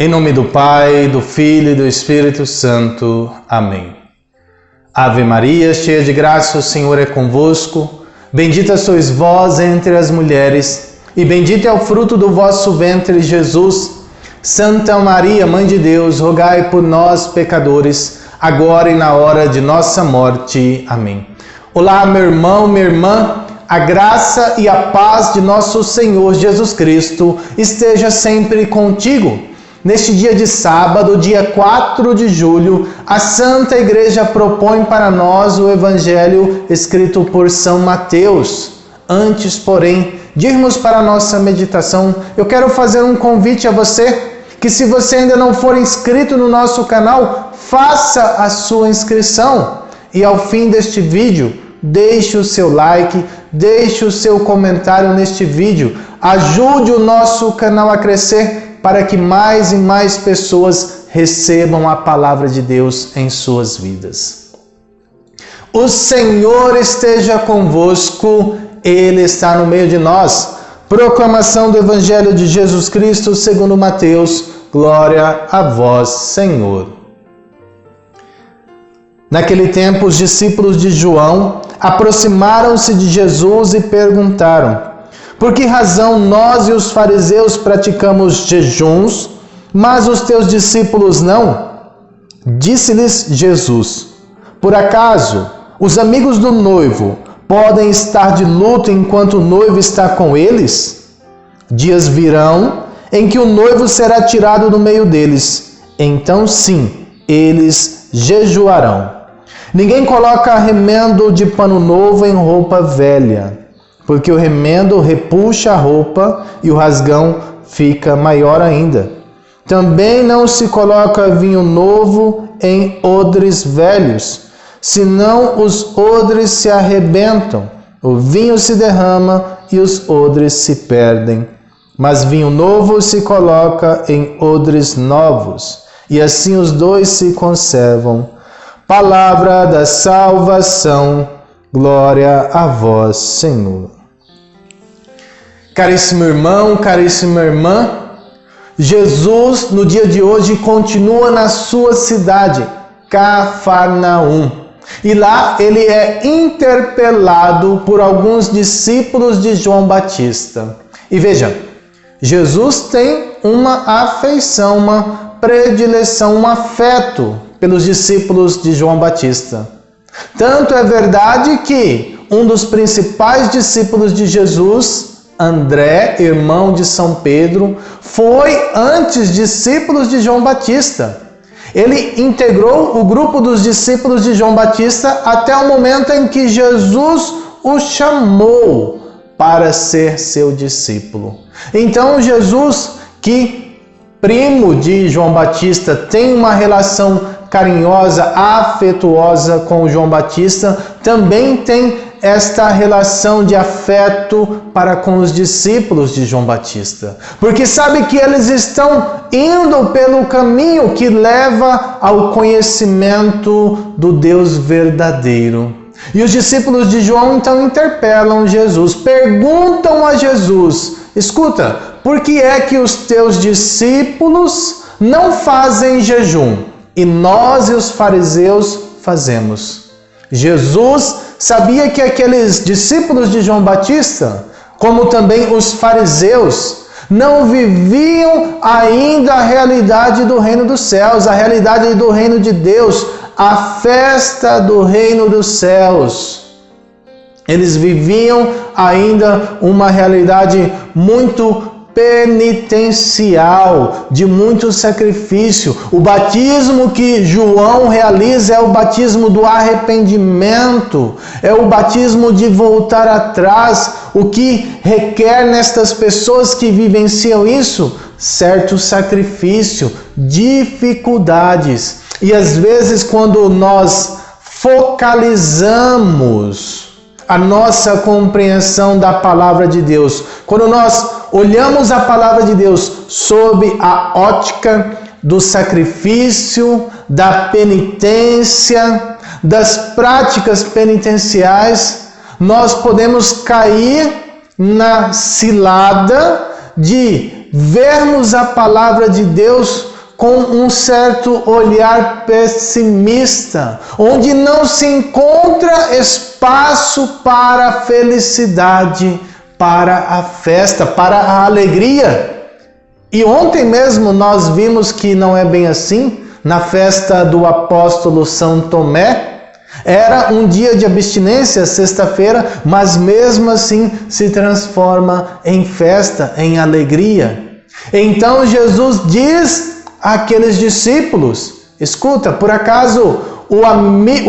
Em nome do Pai, do Filho e do Espírito Santo. Amém. Ave Maria, cheia de graça, o Senhor é convosco. Bendita sois vós entre as mulheres, e bendito é o fruto do vosso ventre, Jesus. Santa Maria, Mãe de Deus, rogai por nós, pecadores, agora e na hora de nossa morte. Amém. Olá, meu irmão, minha irmã. A graça e a paz de nosso Senhor Jesus Cristo esteja sempre contigo. Neste dia de sábado, dia 4 de julho, a Santa Igreja propõe para nós o Evangelho escrito por São Mateus. Antes, porém, de irmos para a nossa meditação, eu quero fazer um convite a você, que se você ainda não for inscrito no nosso canal, faça a sua inscrição. E ao fim deste vídeo, deixe o seu like, deixe o seu comentário neste vídeo. Ajude o nosso canal a crescer, para que mais e mais pessoas recebam a palavra de Deus em suas vidas. O Senhor esteja convosco, Ele está no meio de nós. Proclamação do Evangelho de Jesus Cristo segundo Mateus. Glória a vós, Senhor. Naquele tempo, os discípulos de João aproximaram-se de Jesus e perguntaram: por que razão nós e os fariseus praticamos jejuns, mas os teus discípulos não? Disse-lhes Jesus: por acaso os amigos do noivo podem estar de luto enquanto o noivo está com eles? Dias virão em que o noivo será tirado do meio deles. Então sim, eles jejuarão. Ninguém coloca remendo de pano novo em roupa velha, porque o remendo repuxa a roupa e o rasgão fica maior ainda. Também não se coloca vinho novo em odres velhos, senão os odres se arrebentam, o vinho se derrama e os odres se perdem. Mas vinho novo se coloca em odres novos, e assim os dois se conservam. Palavra da salvação, glória a vós, Senhor. Caríssimo irmão, caríssima irmã, Jesus no dia de hoje continua na sua cidade, Cafarnaum. E lá ele é interpelado por alguns discípulos de João Batista. E veja, Jesus tem uma afeição, uma predileção, um afeto pelos discípulos de João Batista. Tanto é verdade que um dos principais discípulos de Jesus, André, irmão de São Pedro, foi antes discípulos de João Batista. Ele integrou o grupo dos discípulos de João Batista até o momento em que Jesus o chamou para ser seu discípulo. Então Jesus, que primo de João Batista, tem uma relação carinhosa, afetuosa com João Batista, também tem esta relação de afeto para com os discípulos de João Batista, porque sabe que eles estão indo pelo caminho que leva ao conhecimento do Deus verdadeiro. E os discípulos de João então interpelam Jesus, perguntam a Jesus: escuta, por que é que os teus discípulos não fazem jejum e nós e os fariseus fazemos? Jesus sabia que aqueles discípulos de João Batista, como também os fariseus, não viviam ainda a realidade do reino dos céus, a realidade do reino de Deus, a festa do reino dos céus. Eles viviam ainda uma realidade muito penitencial, de muito sacrifício. O batismo que João realiza é o batismo do arrependimento, é o batismo de voltar atrás, o que requer nestas pessoas que vivenciam isso certo sacrifício, dificuldades. E às vezes quando nós focalizamos a nossa compreensão da palavra de Deus, quando nós olhamos a palavra de Deus sob a ótica do sacrifício, da penitência, das práticas penitenciais, nós podemos cair na cilada de vermos a palavra de Deus com um certo olhar pessimista, onde não se encontra espaço para a felicidade, para a festa, para a alegria. E ontem mesmo nós vimos que não é bem assim. Na festa do apóstolo São Tomé, era um dia de abstinência, sexta-feira, mas mesmo assim se transforma em festa, em alegria. Então Jesus diz àqueles discípulos: escuta, por acaso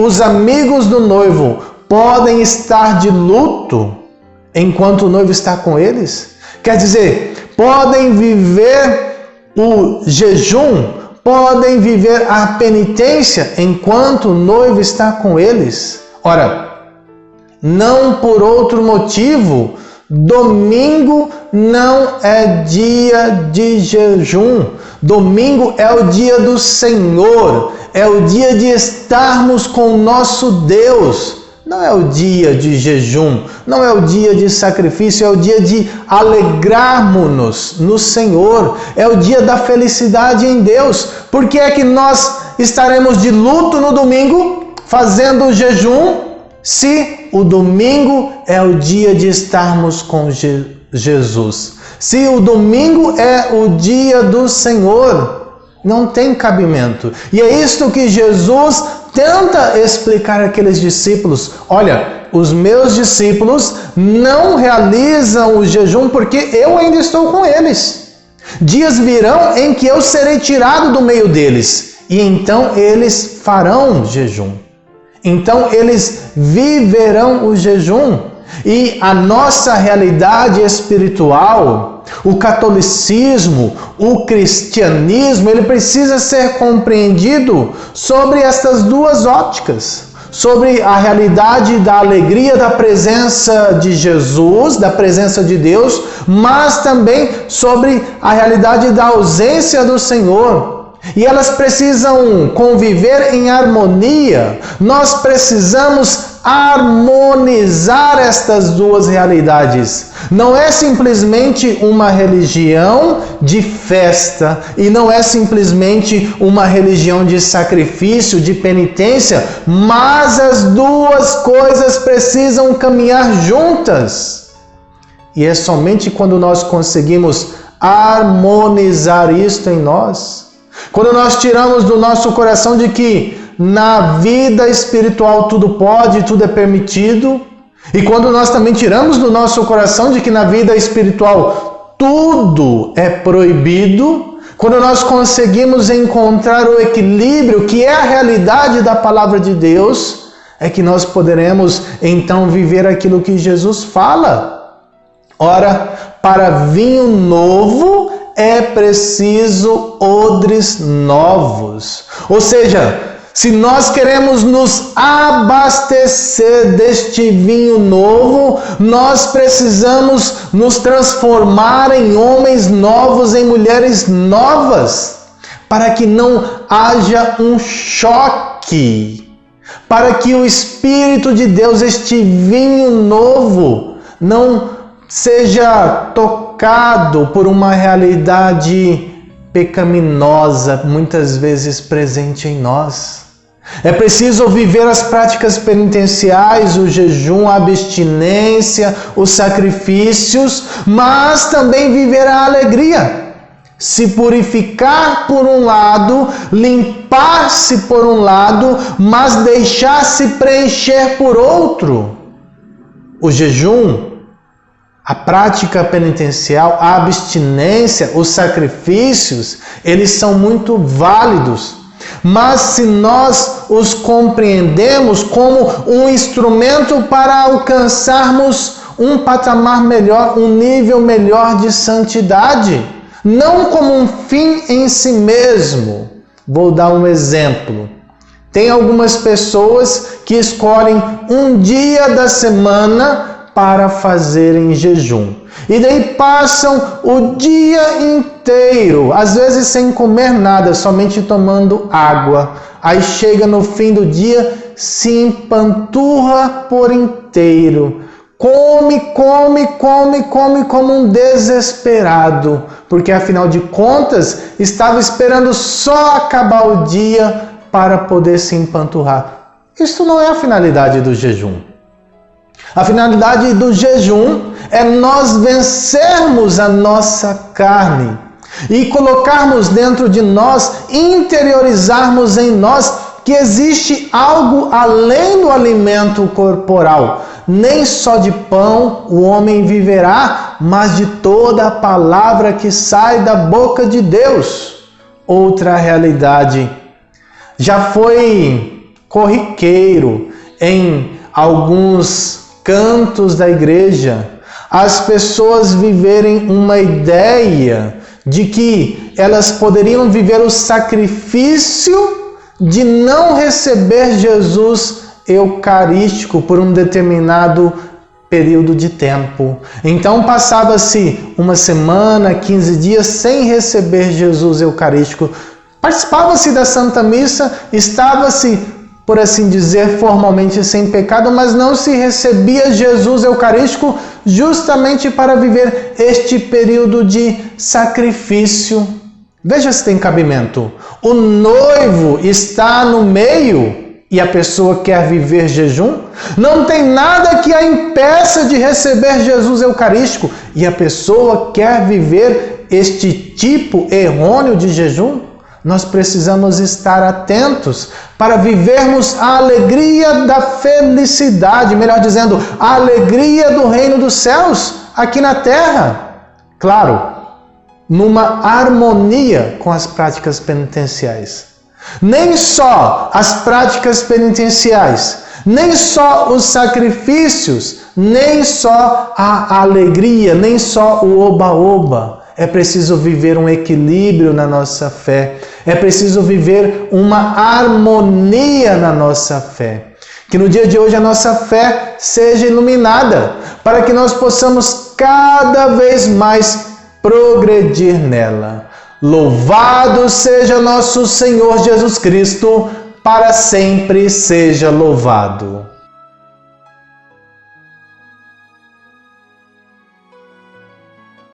os amigos do noivo podem estar de luto enquanto o noivo está com eles? Quer dizer, podem viver o jejum, podem viver a penitência enquanto o noivo está com eles? Ora, não por outro motivo, domingo não é dia de jejum. Domingo é o dia do Senhor, é o dia de estarmos com o nosso Deus. Não é o dia de jejum, não é o dia de sacrifício, é o dia de alegrarmos-nos no Senhor, é o dia da felicidade em Deus. Por que é que nós estaremos de luto no domingo, fazendo jejum, se o domingo é o dia de estarmos com Jesus? Se o domingo é o dia do Senhor, não tem cabimento. E é isto que Jesus tenta explicar àqueles discípulos. Olha, os meus discípulos não realizam o jejum porque eu ainda estou com eles. Dias virão em que eu serei tirado do meio deles, e então eles farão jejum. Então eles viverão o jejum. E a nossa realidade espiritual, o catolicismo, o cristianismo, ele precisa ser compreendido sobre estas duas óticas. Sobre a realidade da alegria da presença de Jesus, da presença de Deus, mas também sobre a realidade da ausência do Senhor. E elas precisam conviver em harmonia. Nós precisamos harmonizar estas duas realidades. Não é simplesmente uma religião de festa e não é simplesmente uma religião de sacrifício, de penitência, mas as duas coisas precisam caminhar juntas. E é somente quando nós conseguimos harmonizar isto em nós, quando nós tiramos do nosso coração de que na vida espiritual tudo pode, tudo é permitido, e quando nós também tiramos do nosso coração de que na vida espiritual tudo é proibido, quando nós conseguimos encontrar o equilíbrio, que é a realidade da palavra de Deus, é que nós poderemos então viver aquilo que Jesus fala. Ora, para vinho novo é preciso odres novos. Ou seja, se nós queremos nos abastecer deste vinho novo, nós precisamos nos transformar em homens novos, em mulheres novas, para que não haja um choque, para que o Espírito de Deus, este vinho novo, não seja tocado por uma realidade pecaminosa, muitas vezes presente em nós. É preciso viver as práticas penitenciais, o jejum, a abstinência, os sacrifícios, mas também viver a alegria. Se purificar por um lado, limpar-se por um lado, mas deixar-se preencher por outro. O jejum, a prática penitencial, a abstinência, os sacrifícios, eles são muito válidos. Mas se nós os compreendemos como um instrumento para alcançarmos um patamar melhor, um nível melhor de santidade, não como um fim em si mesmo. Vou dar um exemplo. Tem algumas pessoas que escolhem um dia da semana para fazerem jejum. E daí passam o dia inteiro, às vezes sem comer nada, somente tomando água. Aí chega no fim do dia, se empanturra por inteiro, come como um desesperado, porque afinal de contas estava esperando só acabar o dia para poder se empanturrar. Isso não é a finalidade do jejum. A finalidade do jejum é nós vencermos a nossa carne e colocarmos dentro de nós, interiorizarmos em nós que existe algo além do alimento corporal. Nem só de pão o homem viverá, mas de toda a palavra que sai da boca de Deus. Outra realidade. Já foi corriqueiro em alguns cantos da igreja as pessoas viverem uma ideia de que elas poderiam viver o sacrifício de não receber Jesus eucarístico por um determinado período de tempo. Então passava-se uma semana, 15 dias sem receber Jesus eucarístico. Participava-se da Santa Missa, estava-se, por assim dizer, formalmente sem pecado, mas não se recebia Jesus eucarístico justamente para viver este período de sacrifício. Veja se tem cabimento. O noivo está no meio e a pessoa quer viver jejum? Não tem nada que a impeça de receber Jesus eucarístico e a pessoa quer viver este tipo errôneo de jejum? Nós precisamos estar atentos para vivermos a alegria da felicidade, melhor dizendo, a alegria do reino dos céus aqui na terra. Claro, numa harmonia com as práticas penitenciais. Nem só as práticas penitenciais, nem só os sacrifícios, nem só a alegria, nem só o oba-oba. É preciso viver um equilíbrio na nossa fé. É preciso viver uma harmonia na nossa fé. Que no dia de hoje a nossa fé seja iluminada, para que nós possamos cada vez mais progredir nela. Louvado seja nosso Senhor Jesus Cristo, para sempre seja louvado.